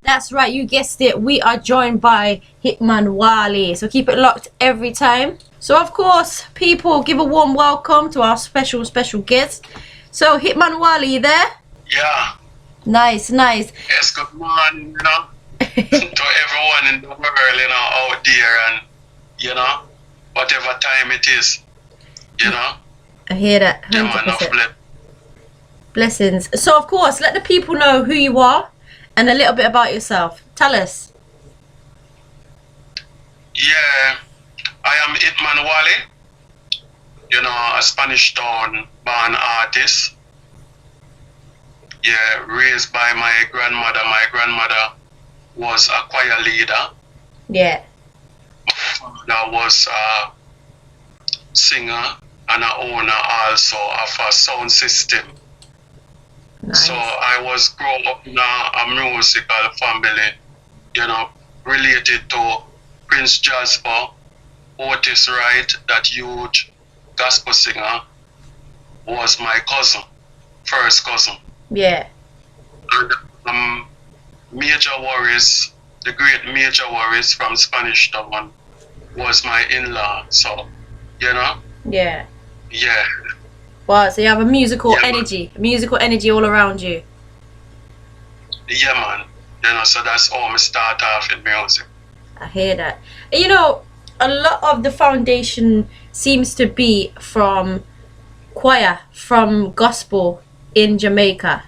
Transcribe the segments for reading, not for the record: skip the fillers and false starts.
That's right, you guessed it. We are joined by Hitman Walle. So keep it locked every time. So of course, people, give a warm welcome to our special guest. So Hitman Walle, you there? Yeah. Nice. Yes, good morning, to everyone in the world, out there, and, whatever time it is, I hear that. 100%. Yeah, man, Blessings. So of course, let the people know who you are and a little bit about yourself. Tell us. Yeah, I am Hitman Walle, a Spanish town born artist. Yeah, raised by my grandmother. My grandmother was a choir leader. Yeah. My father was a singer and an owner also of a sound system. Nice. So I was grown up in a musical family, related to Prince Jasper, Otis Wright, that huge gospel singer, was my cousin, first cousin. Yeah. And Major Worries, the great Major Worries from Spanish Town, was my in-law. So, Yeah. Yeah. Wow, so you have a musical Yeah, energy all around you. Yeah, man. So that's how I start off in music. I hear that. A lot of the foundation seems to be from choir, from gospel in Jamaica.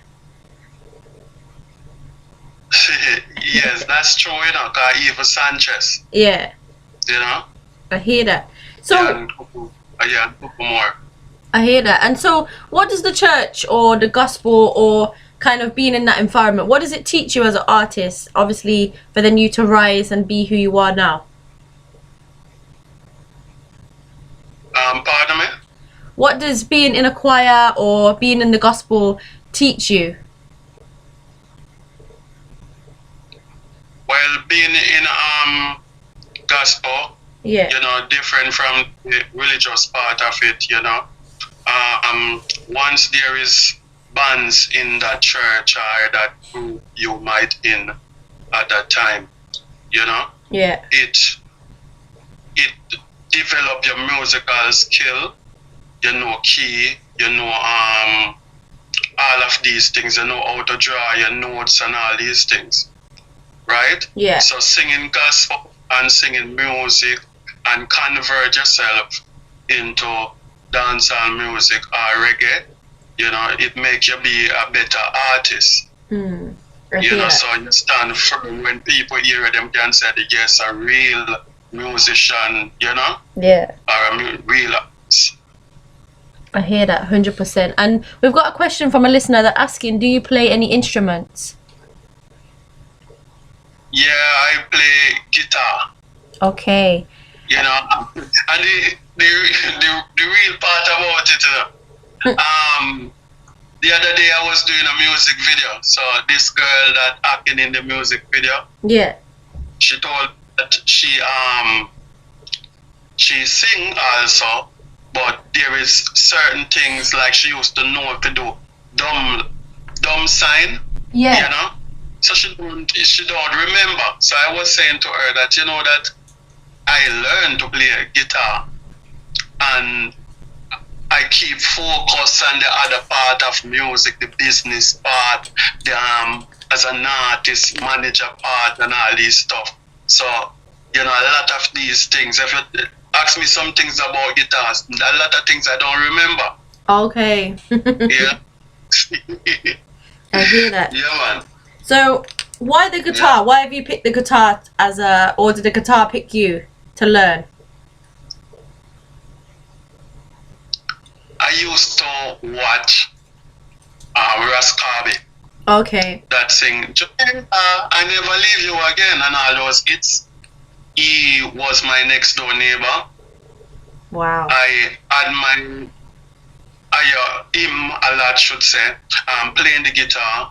Yes, that's true, because Eva Sanchez, Yeah, I hear that. So and a couple more. I hear that. And so what does the church or the gospel or kind of being in that environment, what does it teach you as an artist, obviously, for then you to rise and be who you are now? Pardon me? What does being in a choir or being in the gospel teach you? Well, being in gospel, Yeah. different from the religious part of it, once there is bands in that church or that group you might in at that time, Yeah. it develop your musical skill, key, all of these things, how to draw your notes and all these things, right? Yeah. So singing gospel and singing music and convert yourself into dancehall music or reggae, it make you be a better artist. I hear that. So you stand firm when people hear them can say that yes, a real musician, Yeah. or a real artist. I hear that 100%. And we've got a question from a listener that asking, do you play any instruments? Yeah, I play guitar. Okay. And the real part about it, the other day I was doing a music video. So this girl that acting in the music video, Yeah. she told that she sing also, but there is certain things like she used to know to do dumb sign, Yeah. So she don't remember. So I was saying to her that that I learned to play guitar and I keep focus on the other part of music, the business part, the as an artist, manager part and all these stuff. So, a lot of these things, if you ask me some things about guitars, a lot of things I don't remember. Okay. Yeah. I hear that. Yeah, man. So why the guitar? Yeah. Why have you picked the guitar or did the guitar pick you to learn? I used to watch Raskabi, Okay. that sing, I Never Leave You Again, and all those hits. He was my next door neighbor. Wow. I had him a lot, should say, playing the guitar,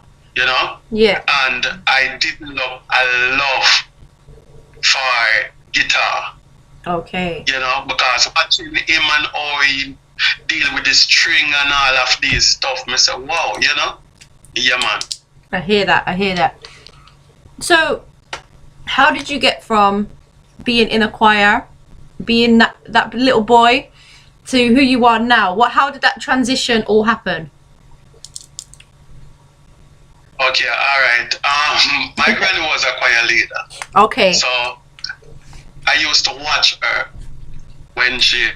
Yeah. and I developed a love for guitar, Okay. because watching him and how he deal with the string and all of these stuff, I say, wow, yeah, man. I hear that. So, how did you get from being in a choir, being that little boy, to who you are now? How did that transition all happen? Okay, all right. My granny was a choir leader. Okay. So I used to watch her when she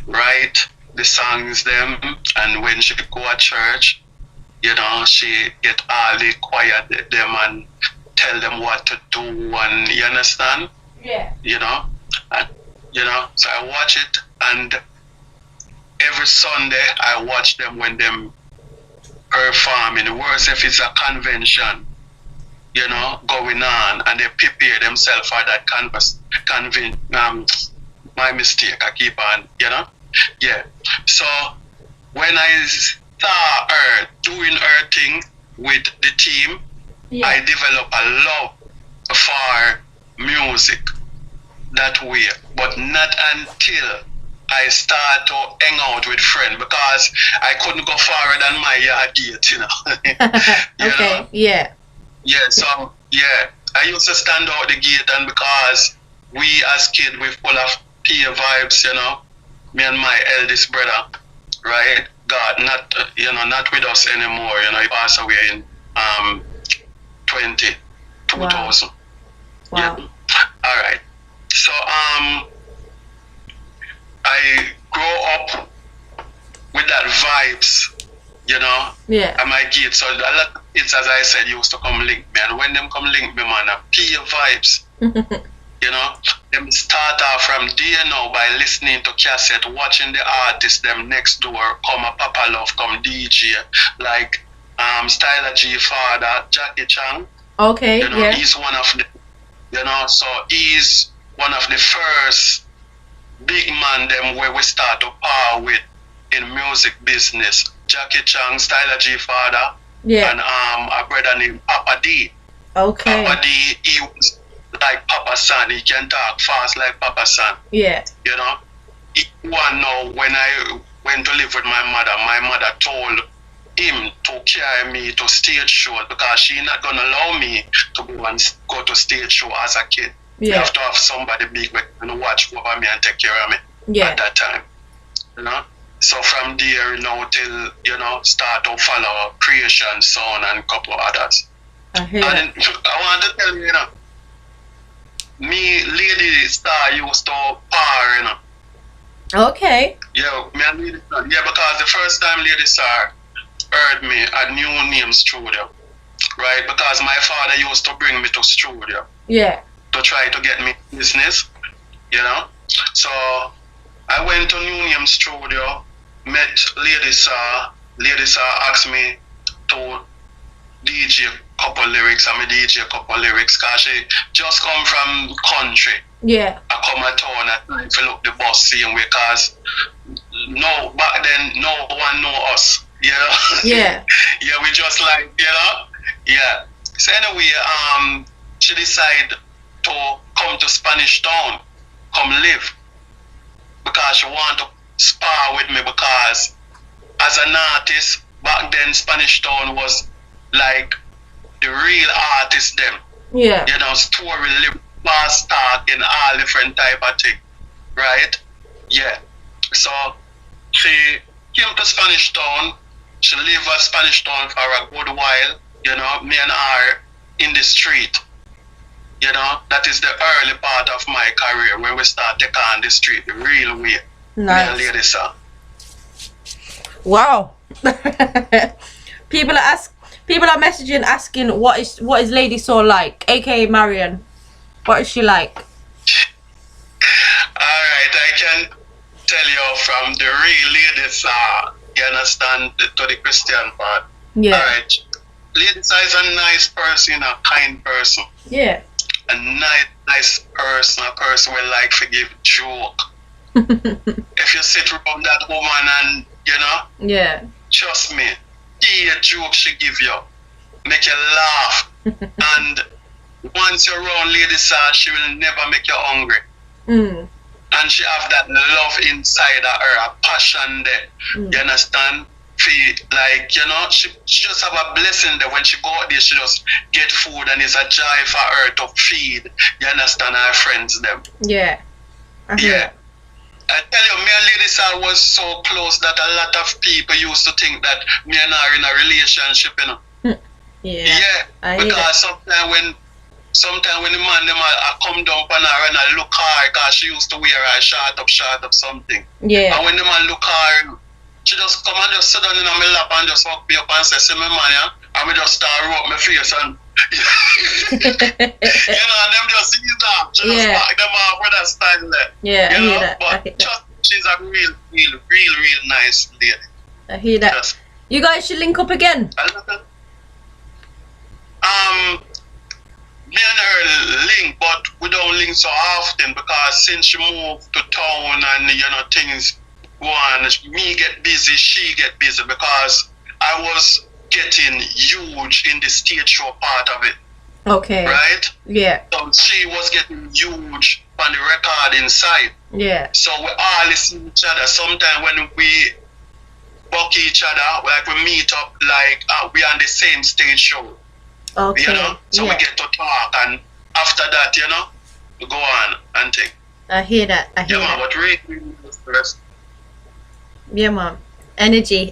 write the songs them, and when she go to church, you know, she get all the choir them and tell them what to do, and you understand? Yeah. You know, and you know, so I watch it, and every Sunday I watch them when them performing. Worse if it's a convention, you know, going on, and they prepare themselves for that my mistake, I keep on, you know? Yeah. So when I saw her doing her thing with the team, Yeah. I developed a love for music that way. But not until I start to hang out with friends, because I couldn't go farther than my yard gate, you know. You Okay. know? Yeah. Yeah, so yeah, I used to stand out the gate, and because we as kids we full of peer vibes, you know, me and my eldest brother, right? God, not not with us anymore, you know, he passed away in 2000. Wow. Yeah. All right. So I grow up with that vibes, you know. Yeah. At my gate. So a lot of kids, as I said, used to come link me, and when them come link me, man, I peer vibes. You know, them start off from there now by listening to cassette, watching the artists them next door, come a Papa Love, come DJ, like Styler G Father, Jackie Chan. Okay. You know, Yeah. he's one of the, you know, so he's one of the first big man them where we start to power with in music business. Jackie Chan, Styler G Father, Yeah. and a brother named Papa D. Okay. Papa D, he was like Papa San. He can talk fast like Papa San. Yeah. You know, he one now when I went to live with my mother told him to carry me to stage shows because she not gonna allow me to go to stage show as a kid. You Yeah. have to have somebody big and watch over me and take care of me Yeah. at that time. You know? So from there, you know, till, you know, start to follow Creation Sound and a couple others. I hear And that. then, I want to tell you, you know, me Lady Star used to power, you know. Okay. Yeah, me and Lady Star. Yeah, because the first time Lady Star heard me at New Name Studio, right? Because my father used to bring me to studio Yeah. to try to get me business, you know. So I went to New Name Studio, met Lady Star. Lady Star asked me to DJ a couple lyrics. I'm a DJ a couple lyrics because she just come from country. Yeah. I come at town at night fill up the bus same way because back then no one know us. You know? Yeah. Yeah, we just like, you know? Yeah. So anyway, she decided to come to Spanish Town, come live. Because she want to spar with me because as an artist, back then Spanish Town was like the real artist them. Yeah. You know, story, live, fast talk and all different type of thing. Right? Yeah. So she came to Spanish Town. She lived at Spanish Town for a good while. You know, me and her in the street. You know, that is the early part of my career when we start taking on the street the real way. Nice. Me and Lady Sir. Wow. People are messaging asking what is Lady Saw like, aka Marion. What is she like? Alright, I can tell you from the real Lady Sir, you understand, to the Christian part. Yeah. Alright. Lady Sir is a nice person, a kind person. Yeah. A nice person, a person will like to give joke. If you sit around that woman and, you know, Yeah. trust me, a joke she give you, make you laugh. And once you're around Lady Sir, she will never make you hungry. Mm. And she have that love inside of her, a passion there. You understand? like, you know, she just have a blessing that when she go out there, she just get food and it's a joy for her to feed, you understand, her friends them. Yeah. Yeah. I tell you, me and Lady Sal was so close that a lot of people used to think that me and her in a relationship, you know. Yeah. Because sometimes when the man them I come down on her and I look her, because she used to wear a short up something. Yeah. And when the man look her, she just come and just sit down in my lap and just hug me up and say, see me man, yeah? And we just start rub my face and you know, and them just see that. She just back them off with that style there. Yeah, you I hear know? that. But just, she's a real nice lady. I hear that. Just, you guys should link up again. Me and her link, but we don't link so often because since she moved to town and, you know, things go on, me get busy, she get busy because I was getting huge in the stage show part of it. Okay. Right? Yeah. So she was getting huge on the recording side. Yeah. So we all listen to each other. Sometimes when we buck each other, like we meet up, like we on the same stage show. Okay. You know? So we get to talk, and after that, you know, we go on and think. I hear that. I hear that. But really first. Yeah, man. Energy.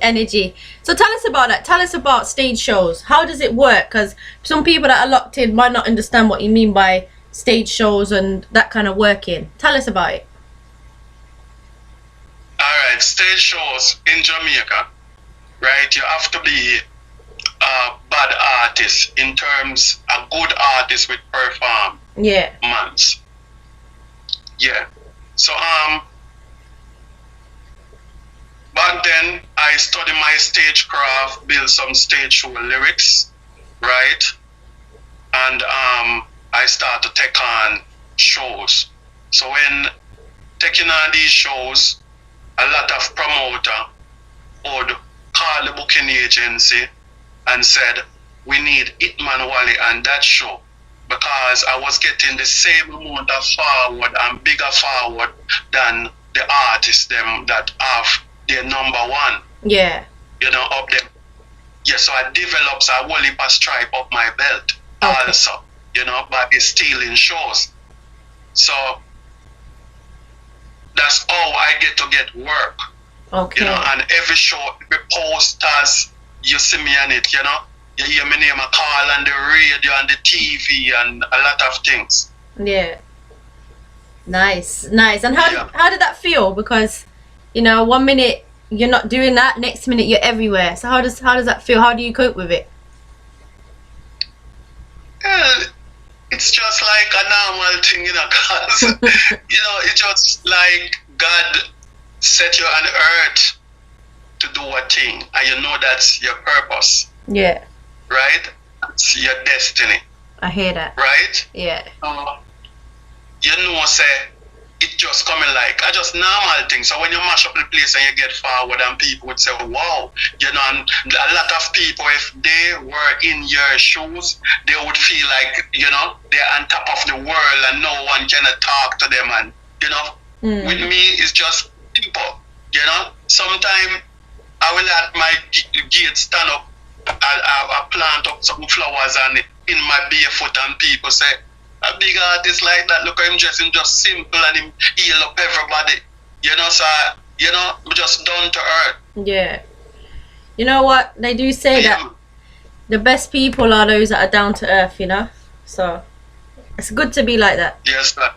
So tell us about that. Tell us about stage shows. How does it work? Because some people that are locked in might not understand what you mean by stage shows and that kind of working. Tell us about it. Alright, stage shows in Jamaica, right? You have to be a bad artist in terms a good artist with performance. Yeah. So back then I studied my stagecraft, build some stage show lyrics, right? And I start to take on shows. So when taking on these shows, a lot of promoter would call the booking agency and said, we need Hitman Walle on that show, because I was getting the same amount of forward and bigger forward than the artists them that have their number one. Yeah. You know, up them. Yeah, so I developed a whole heap of stripe up my belt also, you know, by stealing shows. So that's how I get work. Okay. You know, and every show, every posters, you see me on it, you know. You hear my name a call on the radio and the TV and a lot of things. Yeah. Nice. And how did that feel? Because, you know, 1 minute you're not doing that, next minute you're everywhere. So how does that feel? How do you cope with it? Well, it's just like a normal thing, you know, because, you know, it's just like God set you on earth to do a thing, and you know that's your purpose. Yeah. Right? It's your destiny. I hear that. Right? Yeah. You know, say, it just coming like a just normal thing. So when you mash up the place and you get forward, and people would say, wow, you know, and a lot of people, if they were in your shoes, they would feel like, you know, they're on top of the world and no one can talk to them. And, you know, with me, it's just simple. You know, sometimes I will at my gate stand up, I plant up some flowers and in my barefoot, and people say, a big artist like that, look at him dressing just simple and him heal up everybody. You know, so, you know, just down to earth. Yeah. You know what? They do say that the best people are those that are down to earth, you know? So, it's good to be like that. Yes, sir.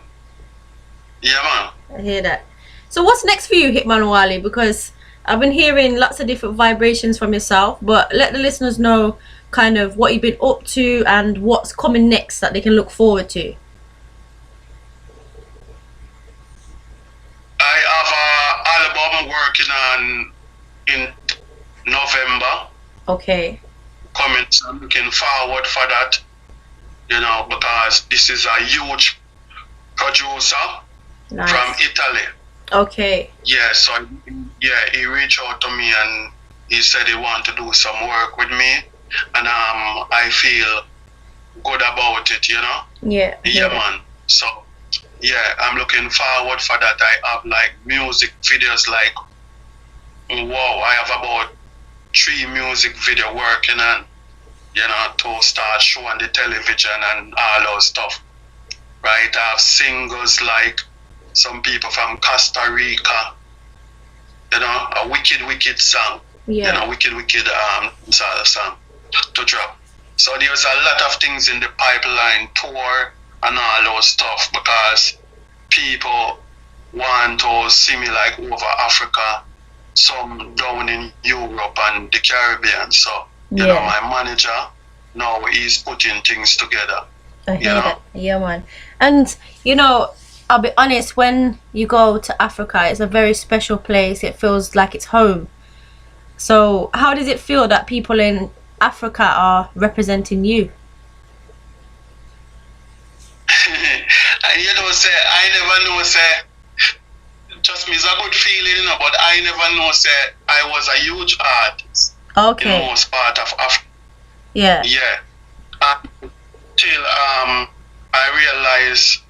Yeah, man. I hear that. So what's next for you, Hitman Walle? Because I've been hearing lots of different vibrations from yourself, but let the listeners know kind of what you've been up to and what's coming next that they can look forward to. I have an album working on in November. Okay. Coming, so I'm looking forward for that, you know, because this is a huge producer from Italy. Okay. Yeah, so he reached out to me and he said he wanted to do some work with me, and I feel good about it, you know. Yeah. Yeah, man. So yeah, I'm looking forward for that. I have like music videos, like wow, I have about 3 music video working on, to start showing the television and all those stuff. Right? I have singles like some people from Costa Rica, a wicked song. Yeah. Wicked song to drop. So there's a lot of things in the pipeline, tour and all those stuff, because people want to see me like over Africa, some down in Europe and the Caribbean. So, my manager now he's putting things together. I hear that. Yeah, man. And, I'll be honest, when you go to Africa, it's a very special place. It feels like it's home. So how does it feel that people in Africa are representing you? Say, I never know, say, trust me, it's a good feeling, but I never know, say, I was a huge artist. Okay. In most part of Africa. Yeah. Yeah. Till I realized,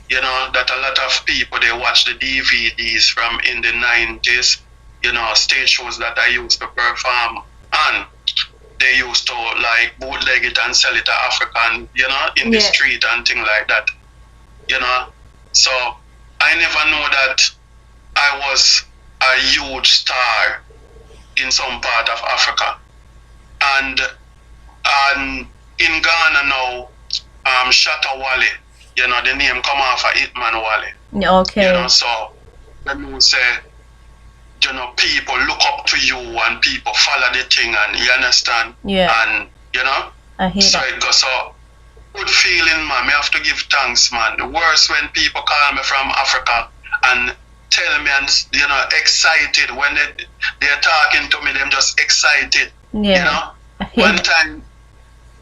that a lot of people, they watch the DVDs from in the 90s, stage shows that I used to perform, and they used to like bootleg it and sell it to African, in the street and things like that. So I never know that I was a huge star in some part of Africa. And in Ghana now, Walle, the name come off of Hitman Walle. Okay. So let me say, people look up to you and people follow the thing, and you understand? Yeah. And I hear so that. it goes so good feeling, man. I have to give thanks, man. The worst when people call me from Africa and tell me and excited when they're talking to me, them just excited. Yeah. One time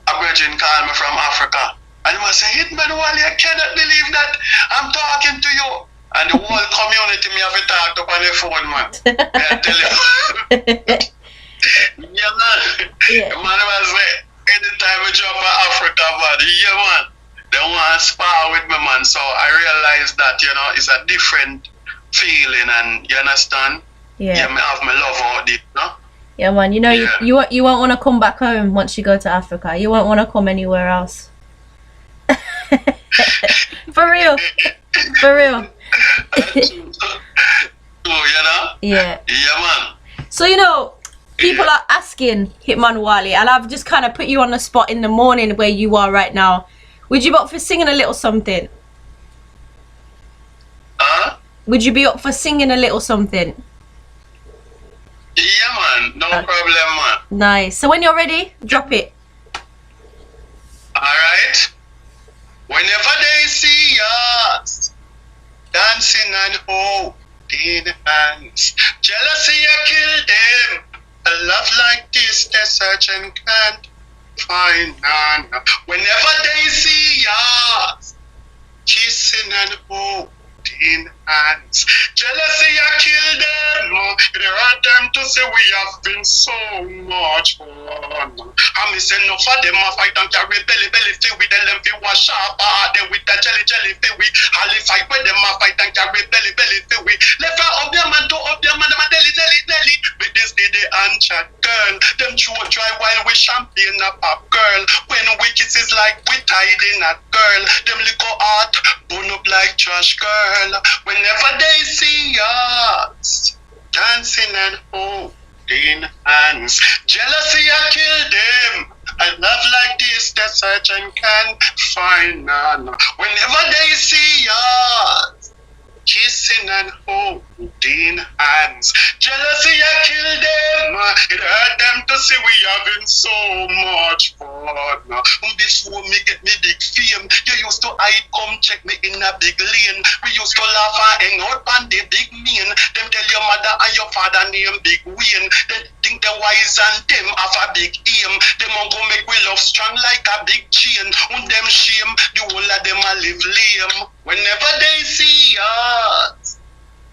a virgin called me from Africa and he must say, Hitman Walle, I cannot believe that I'm talking to you. And the whole community me have to talk up on the phone, man. I tell you. Man. Yeah. Man was say, anytime I jump to Africa, man, man, they want to spar with me, man. So I realized that, it's a different feeling, and you understand? Yeah. Me have my love out there, Yeah, man. You won't want to come back home once you go to Africa. You won't want to come anywhere else. For real. For real. Yeah. Yeah, man. So, people are asking Hitman Walle, and I've just kind of put you on the spot in the morning where you are right now. Would you be up for singing a little something? Huh? Would you be up for singing a little something? Yeah, man. No problem, man. Nice. So when you're ready, drop it. Alright. Whenever they see us dancing and holding hands, jealousy I kill them. A love like this they search and can't find none. Whenever they see us kissing and holding hands, jealousy I kill them. It hurt them to say we have been so much fun. I miss enough of them a fight and carry belly feel with them feel wash up they with the jelly feel we hardly fight with them a fight and carry belly feel we left up them and to up them and them a deli with this diddy and chat girl. Them chew dry while we champagne a pop girl. When we kisses like we tied in a girl. Them liquor heart burn up like trash girl. Whenever they see us dancing and holding hands, jealousy I kill them. A love like this they search and can't find none. Whenever they see us kissing and holding hands, jealousy I kill them. It hurt them to see we having so much fun. Before me get me big fame, you used to hide, come check me in a big lane. We used to laugh and hang out on the big mean. Them tell your mother and your father name Big Wayne. They think they're wise and them have a big aim. Them won't go make we love strong like a big chain. On them shame, the whole of them a live lame. Whenever they see us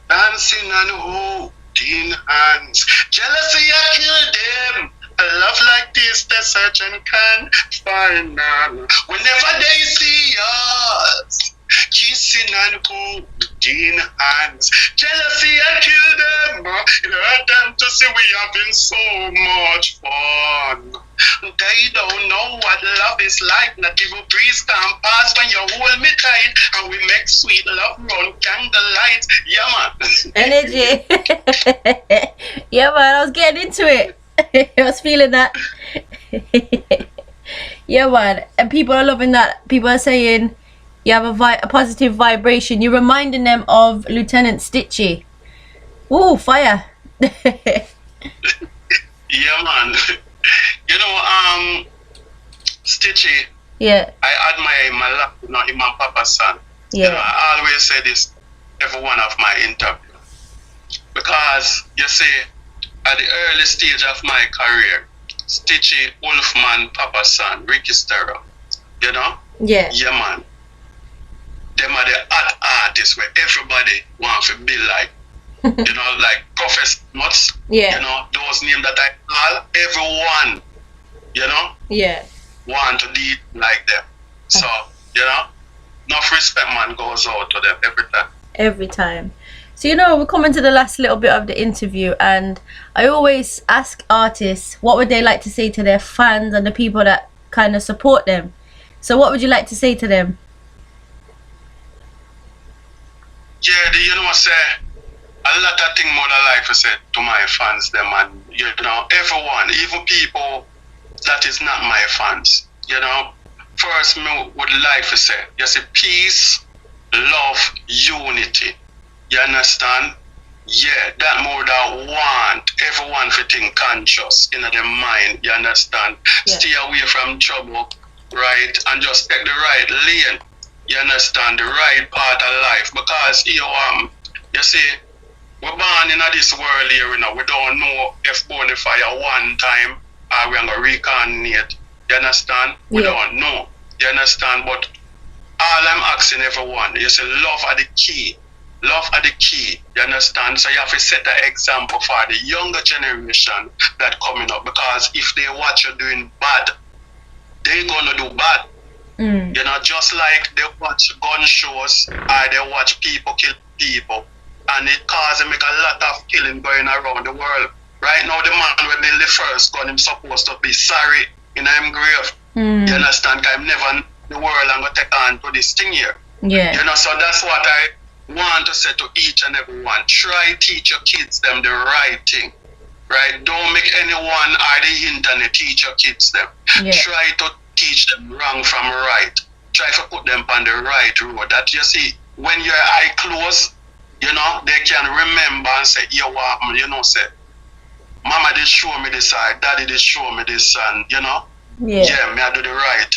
dancing and holding hands, jealousy I kill them. A love like this they search and can't find none. Whenever they see us kissing and holding hands, jealousy I kill them. It hurt them to see we having so much fun. They don't know what love is like. Not even breeze can pass when you hold me tight, and we make sweet love run candlelight. Yeah, man. Energy. Yeah, man, I was getting into it. I was feeling that. Yeah, man, and people are loving that. People are saying you have a positive vibration. You're reminding them of Lieutenant Stitchy. Ooh, fire. Yeah, man. You know, Stitchy. Yeah. I admire him a lot. You know, him and Papa's son. Yeah. You know, I always say this every one of my interview, because you see, at the early stage of my career, Stitchy, Wolfman, Papa's son, Ricky Sterro, you know? Yeah. Yeah, man. Them are the art artists where everybody wants to be like. You know, like Professor Nuts. Yeah. You know, those names that I call, everyone, you know, Yeah. want to be like them. So, you know, enough respect, man, goes out to them every time. Every time. So, you know, we're coming to the last little bit of the interview, and I always ask artists what would they like to say to their fans and the people that kind of support them. So what would you like to say to them? Yeah, you know, say a lot of things more than life I said to my fans, them, and you know, everyone, even people that is not my fans, you know. First, me would like to say, you say peace, love, unity. You understand? Yeah, that more that want everyone to think conscious in their mind. You understand? Yeah. Stay away from trouble, right? And just take the right lane. You understand? The right part of life. Because you see, we're born in this world here, you know. We don't know if bonfire one time or we're gonna reincarnate. You understand? We don't know. You understand? But all I'm asking everyone, you say love are the key. Love are the key, you understand? So you have to set an example for the younger generation that coming up, because if they watch you doing bad, they're gonna do bad. You know, just like they watch gun shows or they watch people kill people, and it causes make a lot of killing going around the world. Right now, the man with the first gun, him supposed to be sorry in him grave. You understand? Because I'm never the world I'm gonna take on to this thing here. Yeah. You know, so that's what I want to say to each and every one. Try teach your kids them the right thing. Right? Don't make anyone or the internet teach your kids them. Yeah. Try to teach them wrong from right. Try to put them on the right road. That you see, when your eye closed, you know, they can remember and say, yeah, what, you know, say, Mama did show me this side, Daddy did show me this, and you know, yeah, me I do the right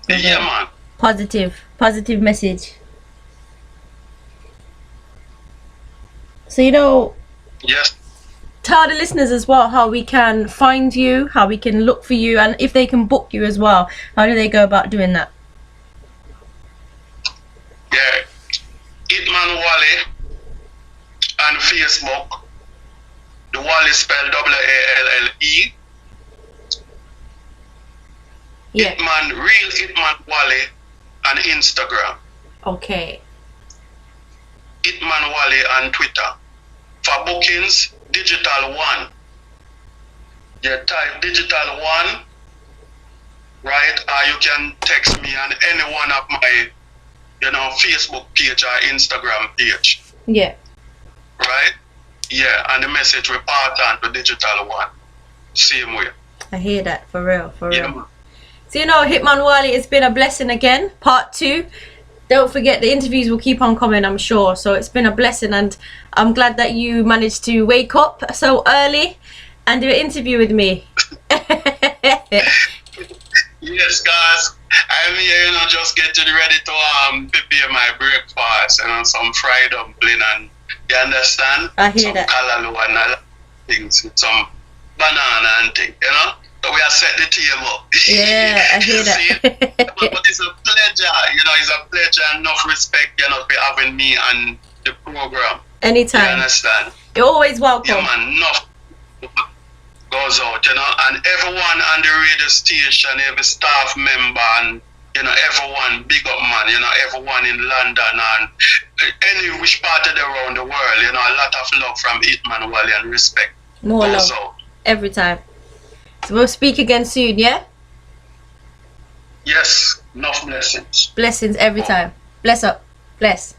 thing. Yeah, man. Positive message. So, you know, Yes. tell the listeners as well how we can find you, how we can look for you, and if they can book you as well. How do they go about doing that? Yeah. Hitman Walle on Facebook. The Walle spelled Walle. Yeah. Hitman, real Hitman Walle on Instagram. Okay. Hitman Walle on Twitter. For bookings, Digital One. You type Digital One, right? Or you can text me on any one of my, you know, Facebook page or Instagram page. Yeah. Right? Yeah, and the message will pass on to Digital One. Same way. I hear that, for real, for real. Yeah, man. So, you know, Hitman Walle, it's been a blessing again. Part 2. Don't forget, the interviews will keep on coming, I'm sure. So it's been a blessing, and I'm glad that you managed to wake up so early and do an interview with me. Yes, guys. I'm here, you know, just getting ready to prepare my breakfast and some fried dumpling, and you understand? I hear some that. callaloo and a lot of things with some banana and thing, you know? So we have set the table. Yeah, I hear See? that. But it's a pleasure, you know, it's a pleasure and enough respect, you know, for having me on the program. You Anytime. understand? You're always welcome. Yeah, man, enough goes out, you know, and everyone on the radio station, every staff member, and you know, everyone, big up, man, you know, everyone in London and any which part of the around the world, you know, a lot of love from Hitman, Walle, and respect. More goes love out. every time. So we'll speak again soon, yeah? Yes, enough blessings. Blessings every time. Bless up. Bless.